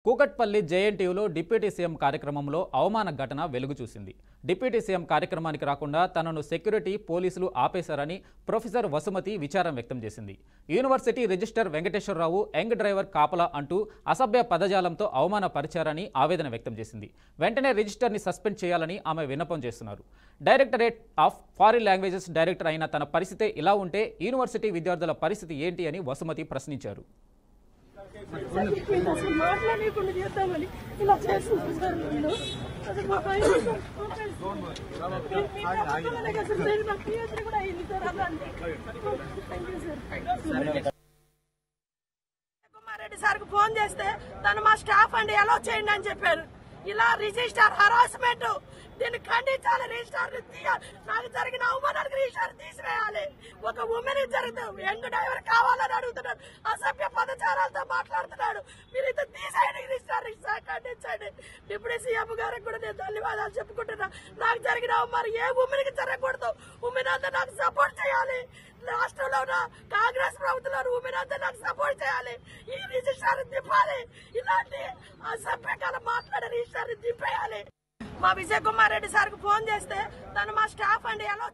Kukatpally జేఎన్టీయూలో deputy CM కార్యక్రమంలో అవమాన ఘటన వెలుగు చూసింది. డిప్యూటీ సీఎం కార్యక్రమానికి రాకుండా తనను సెక్యూరిటీ పోలీసులు ఆపేశారని ప్రొఫెసర్ వసుమతి విచారం వ్యక్తం చేసింది. University register Venkateswararao young driver కాపలా అంటూ అసభ్య పదజాలంతో అవమానపరిచారని ఆవేదన వ్యక్తం చేసింది. వెంటనే రిజిస్టర్ని సస్పెండ్ చేయాలని ఆమె విన్నపం చేస్తున్నారు. Directorate of foreign languages director అయిన తన పరిస్థితే ఇలా ఉంటే యూనివర్సిటీ విద్యార్థుల పరిస్థితి ఏంటి అని వసుమతి ప్రశ్నించారు. కుమారెడ్డి సార్కి ఫోన్ చేస్తే తను మా స్టాఫ్ అండి అలో చేయండి అని చెప్పారు. ఇలా రిజిస్టర్ హరాస్మెంట్, దీన్ని ఖండించాలి. రిజిస్టర్ నాకు జరిగిన అవమానానికి రిజిస్టర్ తీసివేయాలి. ఒక ఉమెన్ జరుగుతుంది, యంగ్ డ్రైవర్ కావాలని అడుగుతున్నాడు, అసభ్య పదచారాలతో మాట్లాడుతున్నాడు. మీరు ఇంత తీసేయండి, రిజిస్టర్ ఖండించండి. డిప్యూటీ సీఎం గారికి కూడా నేను ధన్యవాదాలు చెప్పుకుంటున్నా. నాకు జరిగిన అవమానం ఏ ఉమెన్ కి జరగకూడదు. ఉమెన్ అంతా నాకు సపోర్ట్ చేయాలి. రాష్ట్రంలో కాంగ్రెస్ ప్రభుత్వంలో ఉమెన్ అంతా నాకు సపోర్ట్ చేయాలి. ఈ రిజిస్టర్ దింపాలి. ఇలాంటి అసభ్యంగా మాట్లాడే రిజిస్టర్ దింపేయాలి. మా విజయ్ కుమార్ రెడ్డి సార్కి ఫోన్ చేస్తే తను మా స్టాఫ్ అండి అలో